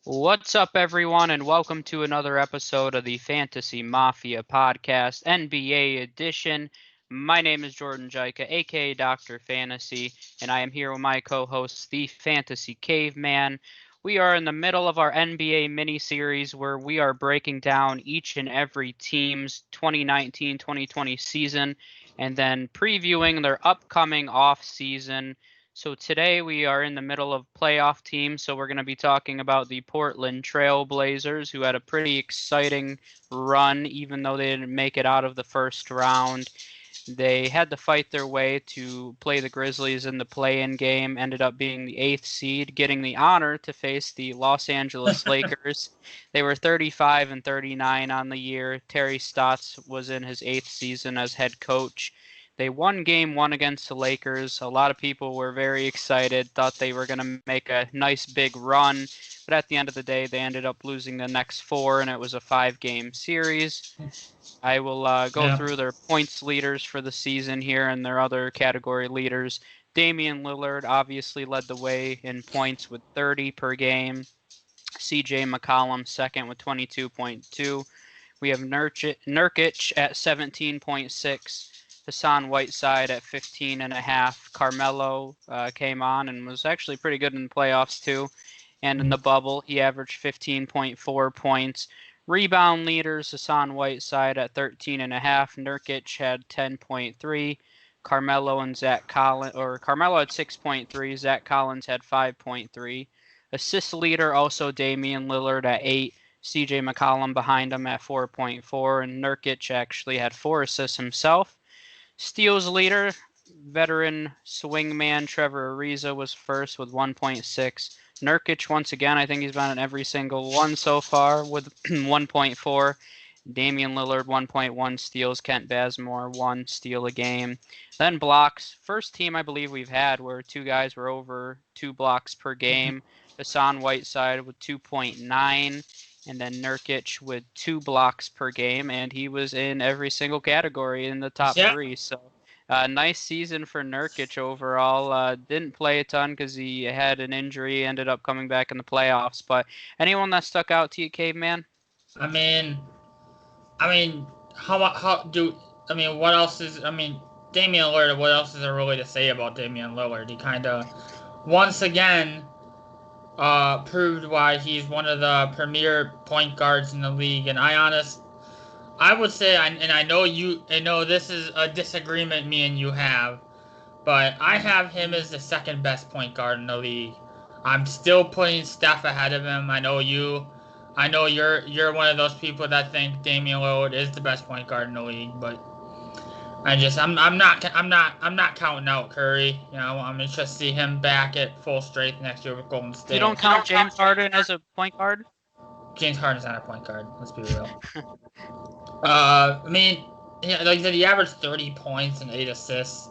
What's up, everyone, and welcome to another episode of the Fantasy Mafia Podcast, NBA edition. My name is Jordan Jaika, aka Dr. Fantasy, and I am here with my co host, the Fantasy Caveman. We are in the middle of our NBA mini series where we are breaking down each and every team's 2019-2020 season and then previewing their upcoming off season. So today we are in the middle of playoff teams, so we're going to be talking about the Portland Trail Blazers, who had a pretty exciting run, even though they didn't make it out of the first round. They had to fight their way to play the Grizzlies in the play-in game, ended up being the 8th seed, getting the honor to face the Los Angeles Lakers. They were 35 and 39 on the year. Terry Stotts was in his 8th season as head coach. They won game one against the Lakers. A lot of people were very excited, thought they were going to make a nice big run. But at the end of the day, they ended up losing the next four, and it was a 5-game series. I will go through their points leaders for the season here and their other category leaders. Damian Lillard obviously led the way in points with 30 per game. CJ McCollum second with 22.2. We have Nurkic at 17.6. Hassan Whiteside at 15.5. Carmelo came on and was actually pretty good in the playoffs too. And in the bubble, he averaged 15.4 points. Rebound leaders, Hassan Whiteside at 13.5. Nurkic had 10.3. Carmelo and Carmelo had 6.3. Zach Collins had 5.3. Assist leader also Damian Lillard at 8. CJ McCollum behind him at 4.4, and Nurkic actually had 4 assists himself. Steals leader, veteran swingman Trevor Ariza was first with 1.6. Nurkic, once again, I think he's been in every single one so far with 1.4. Damian Lillard, 1.1 steals. Kent Bazemore, 1 steal a game. Then blocks. First team I believe we've had where two guys were over 2 blocks per game. Hassan Whiteside with 2.9. And then Nurkic with 2 blocks per game, and he was in every single category in the top 3. So, nice season for Nurkic overall. Didn't play a ton because he had an injury, ended up coming back in the playoffs. But anyone that stuck out to you, Caveman? I mean, what else is, Damian Lillard, what else is there really to say about Damian Lillard? He kind of, once again, proved why he's one of the premier point guards in the league. And I would say, and I know this is a disagreement me and you have, but I have him as the second best point guard in the league. I'm still putting Steph ahead of him. I know you're one of those people that think Damian Lillard is the best point guard in the league, but I'm not counting out Curry. You know, I'm interested to see him back at full strength next year with Golden State. You don't count James Harden as a point guard? James Harden's not a point guard. Let's be real. Like I said, he averaged 30 points and 8 assists.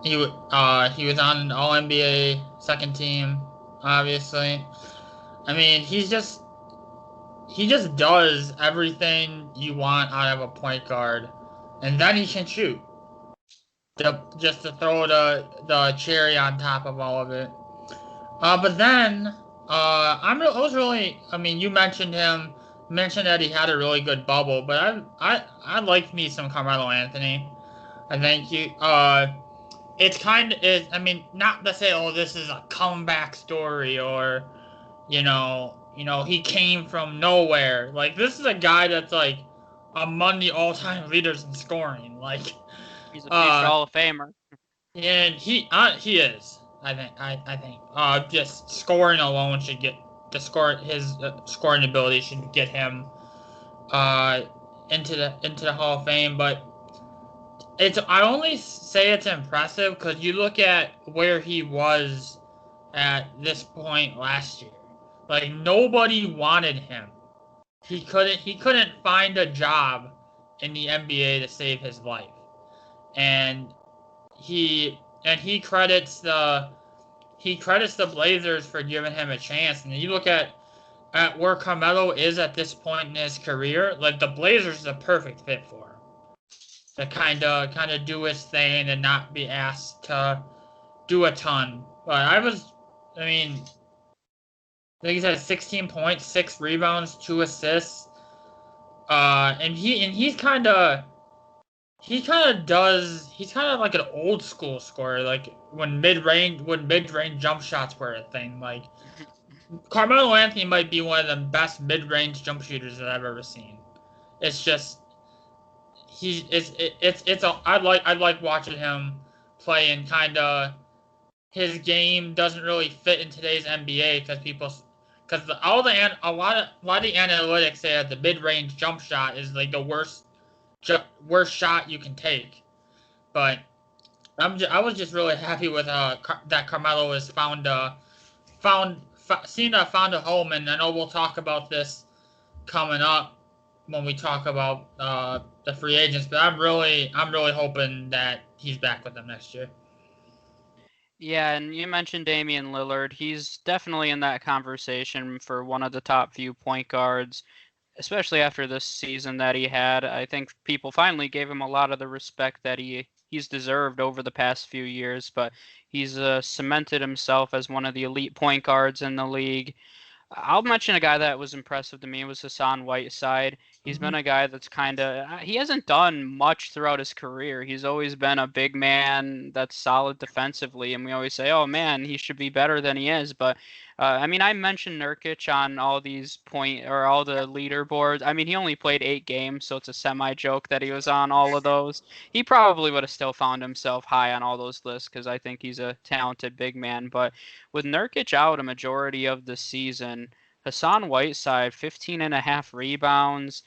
He was on an All NBA second team, obviously. I mean, he just does everything you want out of a point guard, and then he can shoot. Just to throw the cherry on top of all of it. But then I mean, you mentioned that he had a really good bubble, but I liked me some Carmelo Anthony. I think I mean, not to say, oh, this is a comeback story, or he came from nowhere. Like, this is a guy that's like among the all-time leaders in scoring. Like, he's a future Hall of Famer. And he is. I think just scoring alone should get his scoring ability should get him into the Hall of Fame. But I only say it's impressive because you look at where he was at this point last year. Like, nobody wanted him. He couldn't find a job in the NBA to save his life, and he credits the Blazers for giving him a chance. And you look at where Carmelo is at this point in his career, like, the Blazers is a perfect fit for him to kind of do his thing and not be asked to do a ton. But I mean, I think he's had 16 points, 6 rebounds, 2 assists. He's kind of like an old school scorer, like when mid range jump shots were a thing. Like Carmelo Anthony might be one of the best mid range jump shooters that I've ever seen. It's just he it's a I like watching him play, and kind of his game doesn't really fit in today's NBA because a lot of the analytics say that the mid range jump shot is like the worst shot you can take. But I was just really happy with that Carmelo has found a home, and I know we'll talk about this coming up when we talk about the free agents. But I'm really hoping that he's back with them next year. Yeah, and you mentioned Damian Lillard. He's definitely in that conversation for one of the top few point guards, especially after this season that he had. I think people finally gave him a lot of the respect that he's deserved over the past few years, but he's cemented himself as one of the elite point guards in the league. I'll mention a guy that was impressive to me was Hassan Whiteside. He's been a guy that's kind of he hasn't done much throughout his career. He's always been a big man that's solid defensively, and we always say, "Oh man, he should be better than he is." But I mean, I mentioned Nurkic on all these all the leaderboards. I mean, he only played 8 games, so it's a semi joke that he was on all of those. He probably would have still found himself high on all those lists because I think he's a talented big man, but with Nurkic out a majority of the season, Hassan Whiteside, 15 and a half rebounds,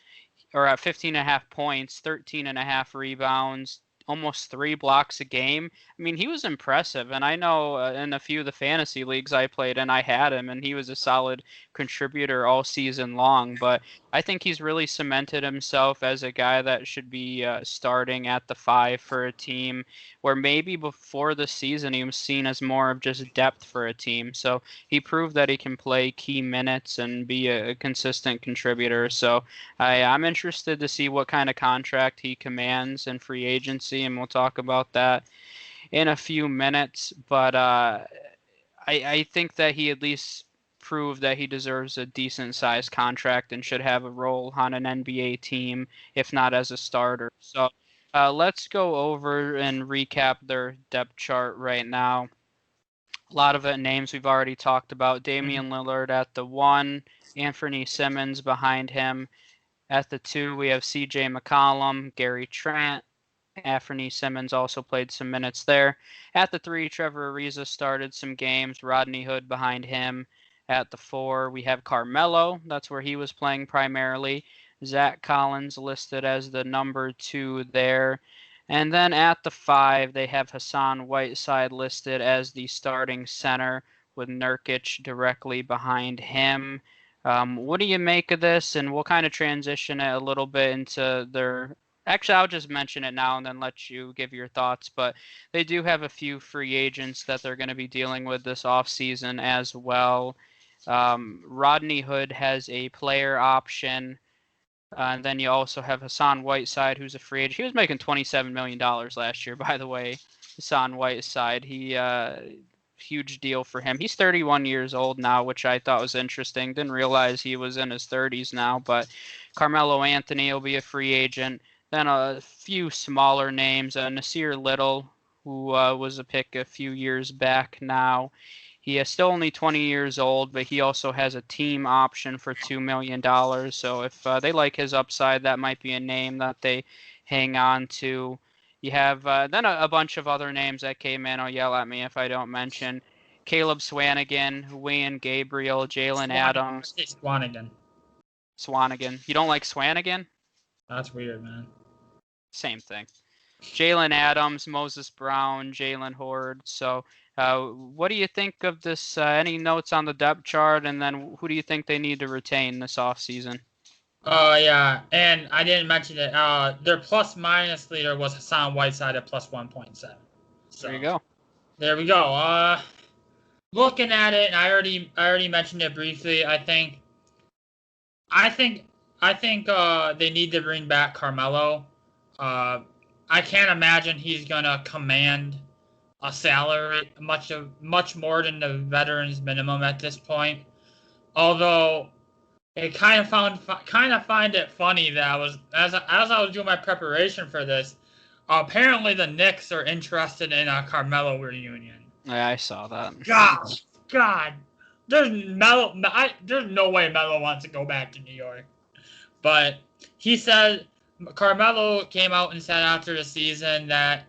or at 15 and a half points, 13 and a half rebounds, almost 3 blocks a game. I mean, he was impressive. And I know in a few of the fantasy leagues I played in, I had him, and he was a solid contributor all season long. But I think he's really cemented himself as a guy that should be starting at the 5 for a team, where maybe before the season he was seen as more of just depth for a team. So he proved that he can play key minutes and be a consistent contributor. So I'm interested to see what kind of contract he commands in free agency, and we'll talk about that in a few minutes. But I think that he at least proved that he deserves a decent sized contract and should have a role on an NBA team, if not as a starter. So let's go over and recap their depth chart right now. A lot of it names we've already talked about. Damian Lillard at the 1, Anthony Simmons behind him. At the 2, we have C.J. McCollum, Gary Trent. Anthony Simmons also played some minutes there. At the 3, Trevor Ariza started some games. Rodney Hood behind him. At the 4, we have Carmelo. That's where he was playing primarily. Zach Collins listed as the number 2 there. And then at the 5, they have Hassan Whiteside listed as the starting center with Nurkic directly behind him. What do you make of this? And we'll kind of transition it a little bit into their. Actually, I'll just mention it now and then let you give your thoughts. But they do have a few free agents that they're going to be dealing with this offseason as well. Rodney Hood has a player option. And then you also have Hassan Whiteside, who's a free agent. He was making $27 million last year, by the way. Hassan Whiteside, huge deal for him. He's 31 years old now, which I thought was interesting. Didn't realize he was in his 30s now. But Carmelo Anthony will be a free agent. Then a few smaller names. Nasir Little, who was a pick a few years back now. He is still only 20 years old, but he also has a team option for $2 million. So if they like his upside, that might be a name that they hang on to. You have then a bunch of other names that Caveman will yell at me if I don't mention. Caleb Swanigan, Wayne Gabriel, Jalen Adams. Swanigan. Swanigan. You don't like Swanigan? That's weird, man. Same thing. Jalen Adams, Moses Brown, Jalen Horde. So what do you think of this? Any notes on the depth chart? And then who do you think they need to retain this offseason? Yeah, and I didn't mention it. Their plus-minus leader was Hassan Whiteside at plus 1.7. So, there you go. There we go. Looking at it, and I already mentioned it briefly. I think they need to bring back Carmelo. I can't imagine he's gonna command a salary much more than the veterans minimum at this point. Although it kind of find it funny that I was as I was doing my preparation for this. Apparently, the Knicks are interested in a Carmelo reunion. Yeah, I saw that. God, there's there's no way Melo wants to go back to New York. But he said Carmelo came out and said after the season that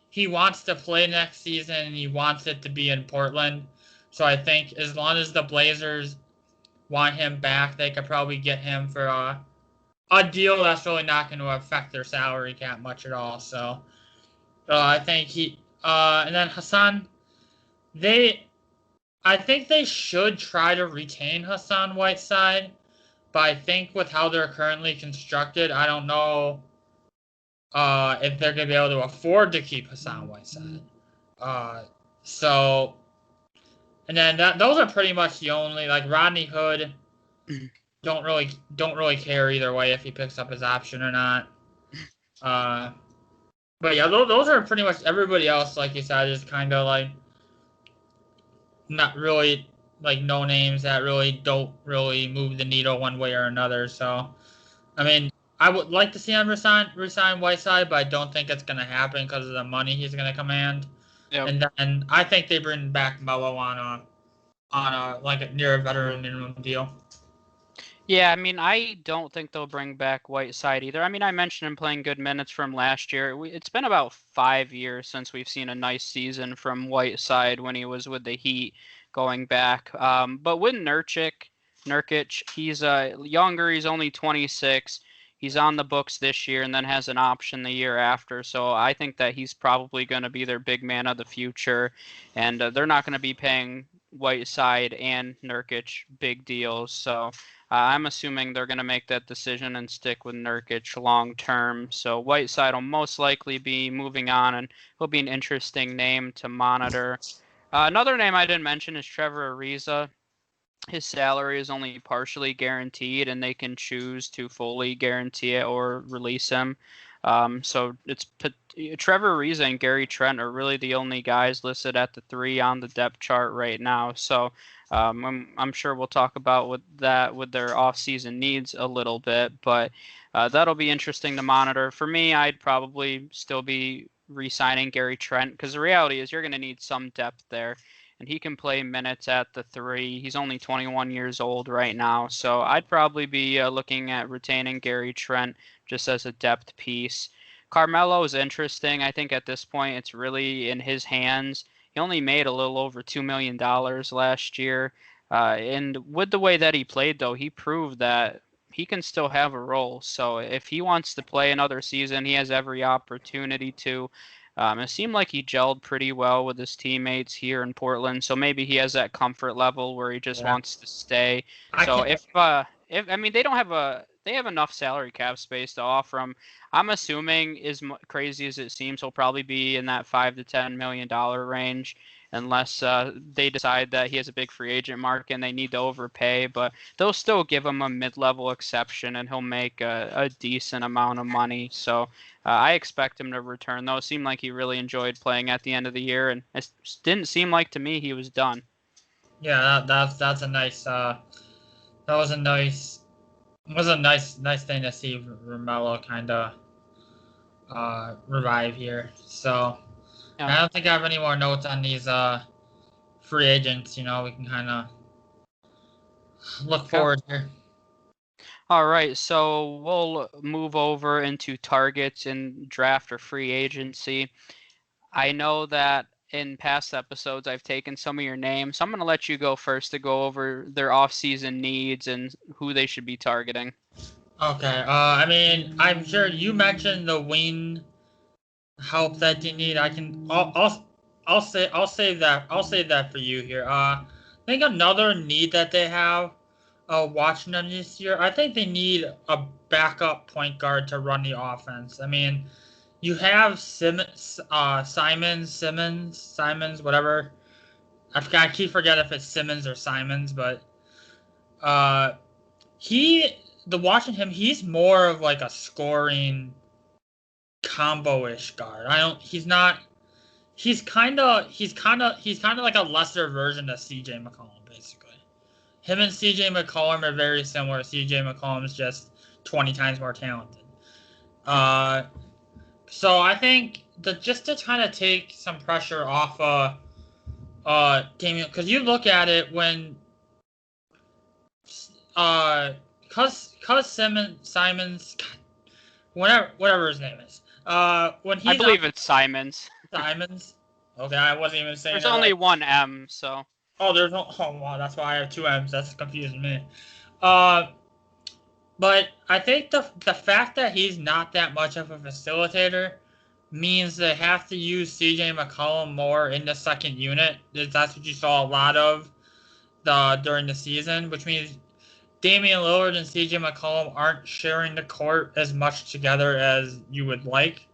he wants to play next season and he wants it to be in Portland. So I think as long as the Blazers want him back, they could probably get him for a deal that's really not going to affect their salary cap much at all. So I think and then Hassan, they I think they should try to retain Hassan Whiteside, but I think with how they're currently constructed, I don't know if they're going to be able to afford to keep Hassan Whiteside. So, and then those are pretty much the only, like Rodney Hood. Don't really care either way if he picks up his option or not. But yeah, those are pretty much everybody else. Like you said, is kind of like not really like no names that really don't really move the needle one way or another. So, I mean, I would like to see him resign Whiteside, but I don't think it's going to happen because of the money he's going to command. Yep. And then I think they bring back Melo on a like a near a veteran minimum deal. Yeah, I mean, I don't think they'll bring back Whiteside either. I mean, I mentioned him playing good minutes from last year. It's been about 5 years since we've seen a nice season from Whiteside when he was with the Heat going back. But with Nurkic, he's younger. He's only 26. He's on the books this year and then has an option the year after. So I think that he's probably going to be their big man of the future. And they're not going to be paying Whiteside and Nurkic big deals. So I'm assuming they're going to make that decision and stick with Nurkic long term. So Whiteside will most likely be moving on, and he'll be an interesting name to monitor. Another name I didn't mention is Trevor Ariza. His salary is only partially guaranteed, and they can choose to fully guarantee it or release him. So it's Trevor Ariza and Gary Trent are really the only guys listed at the 3 on the depth chart right now. So I'm sure we'll talk about with their offseason needs a little bit, but that'll be interesting to monitor. For me, I'd probably still be re-signing Gary Trent because the reality is you're going to need some depth there, and he can play minutes at the 3. He's only 21 years old right now, so I'd probably be looking at retaining Gary Trent just as a depth piece. Carmelo is interesting. I think at this point it's really in his hands. He only made a little over $2 million last year. And with the way that he played, though, he proved that he can still have a role. So if he wants to play another season, he has every opportunity to. It seemed like he gelled pretty well with his teammates here in Portland, so maybe he has that comfort level where he just wants to stay. So if I mean they have enough salary cap space to offer him. I'm assuming, as crazy as it seems, he'll probably be in that $5 to $10 million range, unless they decide that he has a big free agent market and they need to overpay. But they'll still give him a mid-level exception, and he'll make a decent amount of money. So I expect him to return, though. It seemed like he really enjoyed playing at the end of the year, and it didn't seem like to me he was done. Yeah, that's a nice. That was a nice thing to see Romello kind of revive here. So Yeah. I don't think I have any more notes on these free agents. You know, we can kind of look forward here. All right, so we'll move over into targets in draft or free agency. I know that in past episodes I've taken some of your names, so I'm going to let you go first to go over their off-season needs and who they should be targeting. Okay. I mean, I'm sure you mentioned the wing help that you need. I'll save that for you here. I think another need that they have, watching them this year, I think they need a backup point guard to run the offense. I mean, you have Simmons, whatever. I keep forgetting if it's Simmons or Simons, but uh, watching him, he's more of like a scoring combo-ish guard. He's not. He's kind of like a lesser version of CJ McCollum, basically. him and CJ McCollum are very similar. CJ McCollum is just 20 times more talented. So I think that just to kind of take some pressure off Damian, because you look at it when cuz Simons, whatever his name is, when I he's on believe it's Simons. Simons. Okay, I wasn't even saying There's it only right. one M, so. Oh, there's no. Oh, wow, that's why I have two M's. That's confusing me. Uh, but I think the fact that he's not that much of a facilitator means they have to use CJ McCollum more in the second unit. That's what you saw a lot of during the season, which means Damian Lillard and CJ McCollum aren't sharing the court as much together as you would like.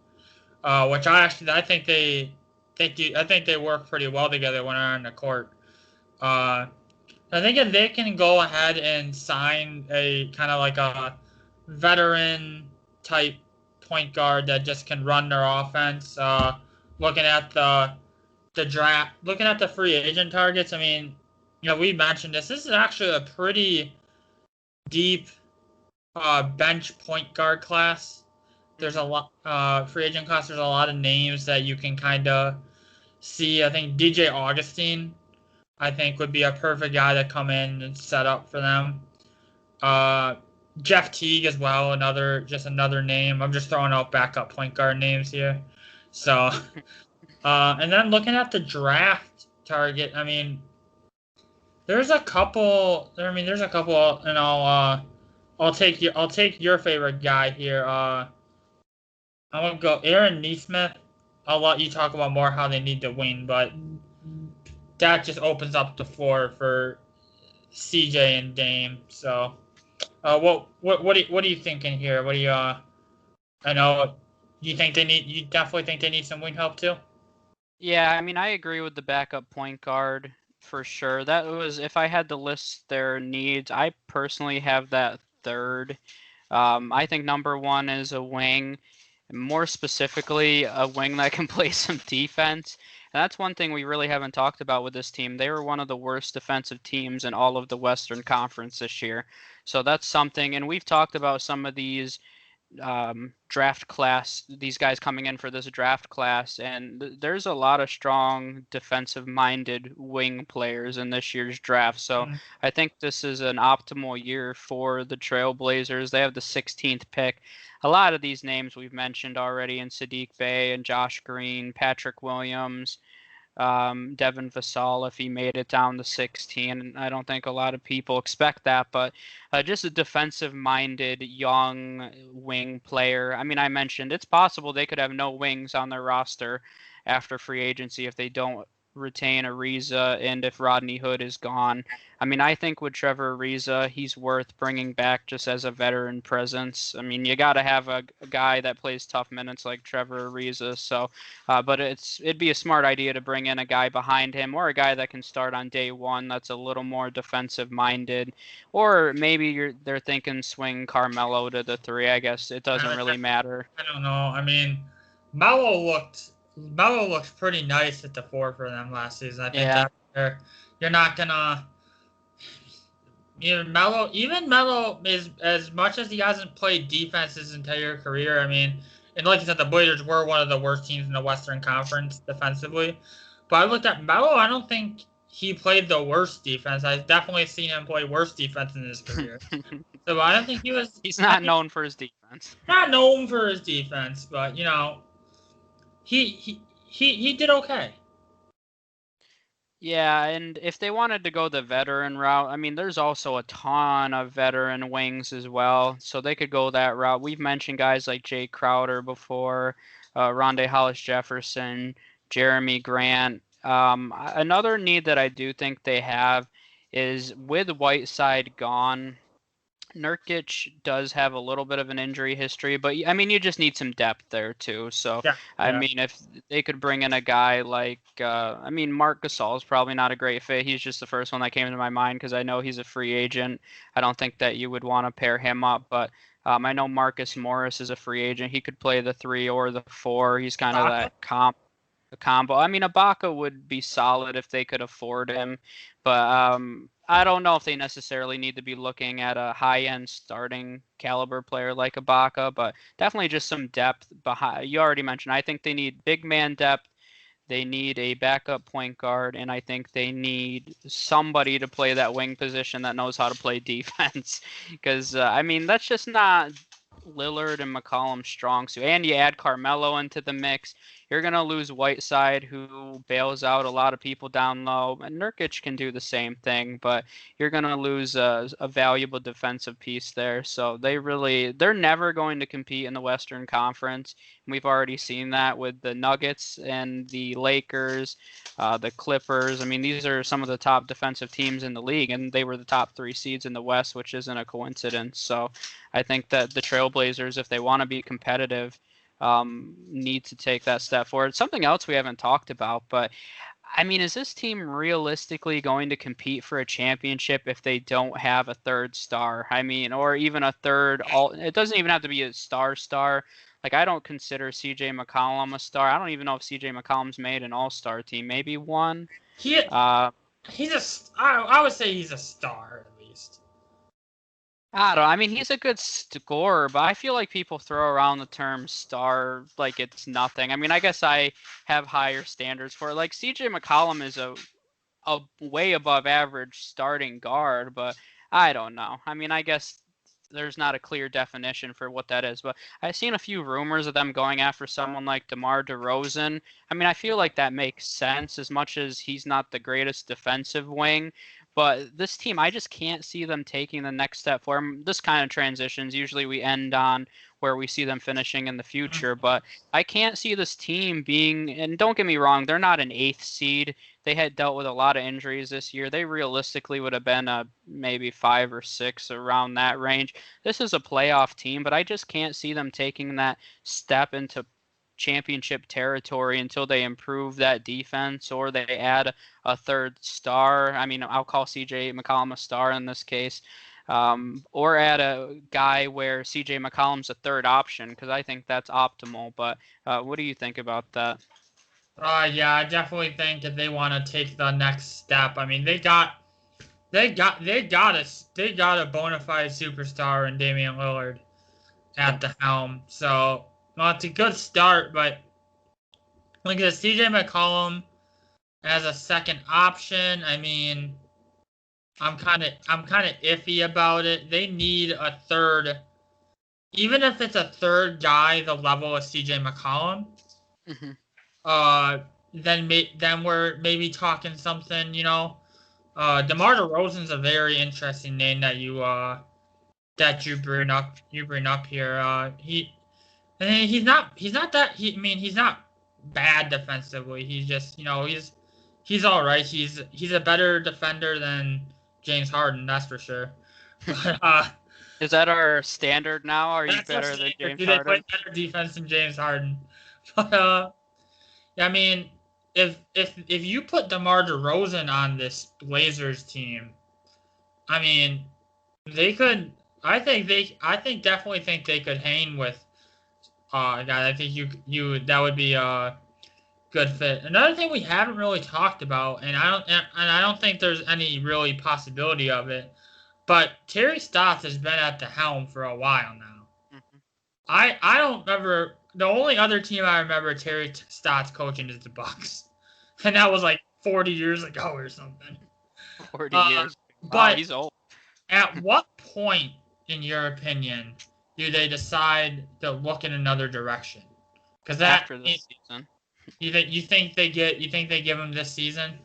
Which I think they work pretty well together when they're on the court. Uh, I think if they can go ahead and sign a kind of like a veteran type point guard that just can run their offense, looking at the draft, looking at the free agent targets, I mean, we mentioned this. This is actually a pretty deep bench point guard class. There's a lot free agent class. There's a lot of names that you can kind of see. I think DJ Augustine, I think, would be a perfect guy to come in and set up for them. Jeff Teague as well, another name. I'm just throwing out backup point guard names here. So, and then looking at the draft target, I mean, there's a couple. There's a couple, and I'll take your favorite guy here. I'm gonna go Aaron Neesmith. I'll let you talk about more how they need to win, but that just opens up the floor for CJ and Dame. So, what are you thinking here? What do you I know you definitely think they need some wing help too? Yeah, I mean, I agree with the backup point guard for sure. That was, if I had to list their needs, I personally have that third. I think number one is a wing, more specifically, a wing that can play some defense. And that's one thing we really haven't talked about with this team. They were one of the worst defensive teams in all of the Western Conference this year. So that's something, and we've talked about some of these draft class, these guys coming in for this draft class, and there's a lot of strong defensive minded wing players in this year's draft. So Mm. I think this is an optimal year for the Trailblazers. They have the 16th pick. A lot of these names we've mentioned already in Sadiq Bey and Josh Green, Patrick Williams, Devin Vassell if he made it down to 16. I don't think a lot of people expect that, but just a defensive-minded young wing player. I mean, I mentioned it's possible they could have no wings on their roster after free agency if they don't retain Ariza and if Rodney Hood is gone. I mean, I think with Trevor Ariza, he's worth bringing back just as a veteran presence. I mean, you got to have a guy that plays tough minutes like Trevor Ariza. So, but it'd be a smart idea to bring in a guy behind him or a guy that can start on day one that's a little more defensive minded, or maybe they're thinking swing Carmelo to the three. I guess it doesn't really matter. I don't know. I mean, Melo looked pretty nice at the four for them last season. I think Yeah. that you're not gonna. Even Melo is, as much as he hasn't played defense his entire career. I mean, and like you said, the Blazers were one of the worst teams in the Western Conference defensively. But I looked at Melo. I don't think he played the worst defense. I've definitely seen him play worse defense in his career. So I don't think he was. He's I not think known for his defense. not known for his defense, but he did okay. Yeah, and if they wanted to go the veteran route, I mean, there's also a ton of veteran wings as well, so they could go that route. We've mentioned guys like Jay Crowder before, Rondé Hollis Jefferson, Jeremy Grant. Another need that I do think they have is with Whiteside gone. Nurkic does have a little bit of an injury history, but I mean, you just need some depth there too. So, Yeah, I yeah. mean, if they could bring in a guy like, I mean, Marc Gasol is probably not a great fit. He's just the first one that came to my mind because I know he's a free agent. I don't think that you would want to pair him up, but I know Marcus Morris is a free agent. He could play the three or the four. He's kind of Ibaka? that comp. a combo. I mean, Ibaka would be solid if they could afford him, but I don't know if they necessarily need to be looking at a high-end starting caliber player like Ibaka, but definitely just some depth behind. You already mentioned. I think they need big man depth. They need a backup point guard, and I think they need somebody to play that wing position that knows how to play defense. Because, I mean, that's just not Lillard and McCollum's strong suit. And you add Carmelo into the mix, you're going to lose Whiteside, who bails out a lot of people down low. And Nurkic can do the same thing, but you're going to lose a valuable defensive piece there. So they're never going to compete in the Western Conference. We've already seen that with the Nuggets and the Lakers, the Clippers. I mean, these are some of the top defensive teams in the league, and they were the top 3 seeds in the West, which isn't a coincidence. So I think that the Trailblazers, if they want to be competitive, need to take that step forward. Something else we haven't talked about, but I mean, is this team realistically going to compete for a championship if they don't have a third star? I mean, or even a third all, it doesn't even have to be a star. Like, I don't consider CJ McCollum a star. I don't even know if CJ McCollum's made an all-star team. Maybe one. He Uh, I would say he's a star at least. I don't know. I mean, he's a good scorer, but I feel like people throw around the term star like it's nothing. I mean, I guess I have higher standards for it. Like, CJ McCollum is a way above average starting guard, but I don't know. I mean, I guess there's not a clear definition for what that is, but I've seen a few rumors of them going after someone like DeMar DeRozan. I mean, I feel like that makes sense as much as he's not the greatest defensive wing. But this team, I just can't see them taking the next step forward. This kind of transitions. Usually we end on where we see them finishing in the future, but I can't see this team being, and don't get me wrong, they're not an 8th seed. They had dealt with a lot of injuries this year. They realistically would have been maybe 5 or 6 around that range. This is a playoff team, but I just can't see them taking that step into championship territory until they improve that defense or they add a third star. I mean, I'll call CJ McCollum a star in this case. Or add a guy where CJ McCollum's a third option, because I think that's optimal. But what do you think about that? Yeah, I definitely think if they want to take the next step, I mean, they got a bona fide superstar in Damian Lillard at the helm. So, well, it's a good start, but look at CJ McCollum as a second option. I mean, I'm kind of iffy about it. They need a third, even if it's a third guy the level of CJ McCollum. Mm-hmm. Then we're maybe talking something, you know. DeMar DeRozan's a very interesting name that you bring up here. I mean, he's not that I mean, he's not bad defensively. He's just, you know, he's all right. He's a better defender than James Harden, that's for sure. But Is that our standard now? Are you that's our better than standard. James Do they play Harden? better defense than James Harden? But I mean, if you put DeMar DeRozan on this Blazers team, I mean, they could. I think definitely think they could hang with. God, I think you that would be a good fit. Another thing we haven't really talked about, and I don't think there's any really possibility of it, but Terry Stotts has been at the helm for a while now. Mm-hmm. I don't remember the only other team I remember Terry Stotts coaching is the Bucks, and that was like 40 years ago or something. 40 Uh, years. Wow, but he's old. at what point, in your opinion, do they decide to look in another direction? Because After this season. you think they give him this season?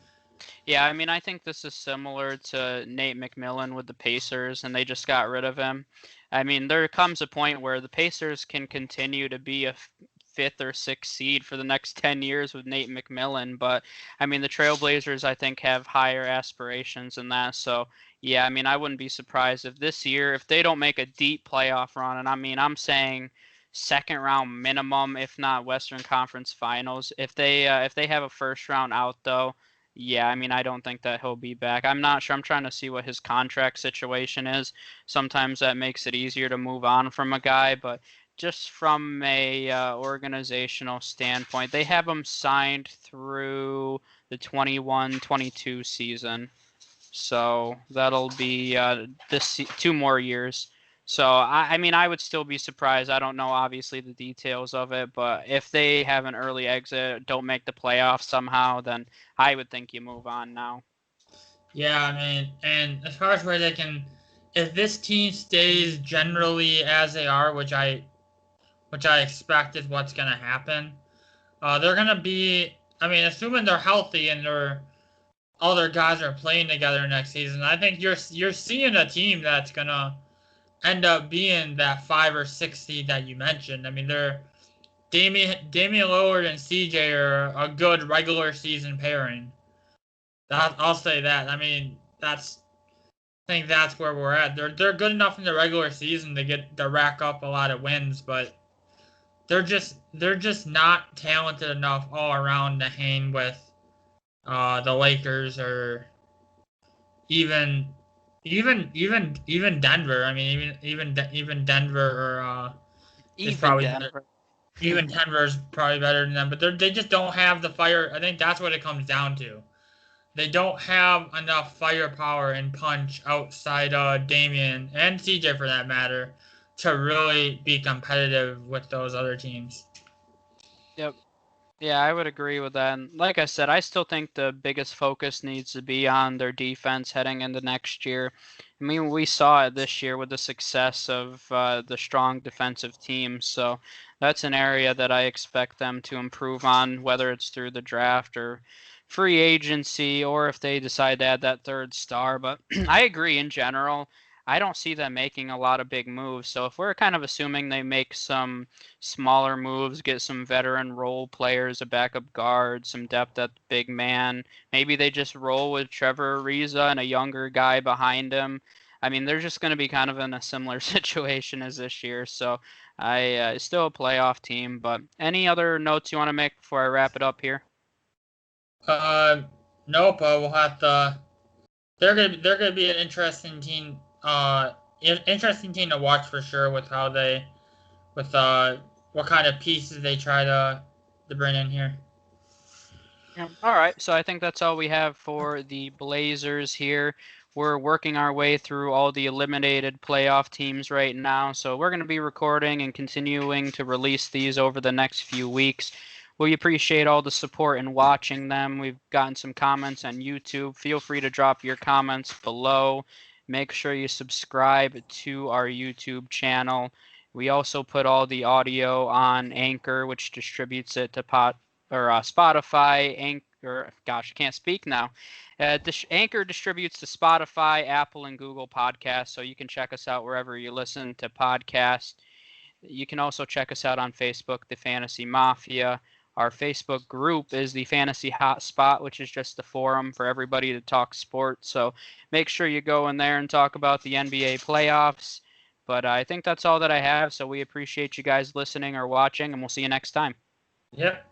Yeah, I mean, I think this is similar to Nate McMillan with the Pacers, and they just got rid of him. I mean, there comes a point where the Pacers can continue to be a 5th or 6th seed for the next 10 years with Nate McMillan, but I mean, the Trailblazers, I think, have higher aspirations than that. So, yeah, I mean, I wouldn't be surprised if this year, if they don't make a deep playoff run, and I mean, I'm saying second round minimum, if not Western Conference Finals. If they have a first round out though, yeah, I mean, I don't think that he'll be back. I'm not sure. I'm trying to see what his contract situation is. Sometimes that makes it easier to move on from a guy, but just from a organizational standpoint, they have him signed through the 21-22 season. So that'll be this 2 more years. So I mean, I would still be surprised. I don't know obviously the details of it, but if they have an early exit, don't make the playoffs somehow, then I would think you move on now. Yeah, I mean, and as far as where they can, if this team stays generally as they are, which I expect is what's gonna happen, they're gonna be. I mean, assuming they're healthy and all their guys are playing together next season, I think you're seeing a team that's gonna end up being that 5 or 6 seed that you mentioned. I mean, they're Damian Lillard and CJ are a good regular season pairing. I'll say that. I mean, I think that's where we're at. They're good enough in the regular season to rack up a lot of wins, but they're just not talented enough all around to hang with the Lakers or even even Denver. I mean, even Denver or is Even probably better. Denver. Even Denver's probably better than them, but they just don't have the fire. I think that's what it comes down to. They don't have enough firepower and punch outside Damian and CJ for that matter to really be competitive with those other teams. Yep. Yeah, I would agree with that. And like I said, I still think the biggest focus needs to be on their defense heading into next year. I mean, we saw it this year with the success of the strong defensive teams. So that's an area that I expect them to improve on, whether it's through the draft or free agency, or if they decide to add that third star. But I agree in general. I don't see them making a lot of big moves. So if we're kind of assuming they make some smaller moves, get some veteran role players, a backup guard, some depth at the big man. Maybe they just roll with Trevor Ariza and a younger guy behind him. I mean, they're just going to be kind of in a similar situation as this year. So I still a playoff team. But any other notes you want to make before I wrap it up here? Uh, nope. We'll have to. They're gonna be an interesting team. Interesting team to watch for sure with how they with what kind of pieces they try to bring in here. Yeah. All right. So I think that's all we have for the Blazers here. We're working our way through all the eliminated playoff teams right now. So we're going to be recording and continuing to release these over the next few weeks. We appreciate all the support in watching them. We've gotten some comments on YouTube. Feel free to drop your comments below. Make sure you subscribe to our YouTube channel. We also put all the audio on Anchor, which distributes it to Spotify, Anchor. Gosh, I can't speak now. Anchor distributes to Spotify, Apple, and Google Podcasts, so you can check us out wherever you listen to podcasts. You can also check us out on Facebook, The Fantasy Mafia. Our Facebook group is the Fantasy Hotspot, which is just a forum for everybody to talk sports. So make sure you go in there and talk about the NBA playoffs. But I think that's all that I have. So we appreciate you guys listening or watching, and we'll see you next time. Yep.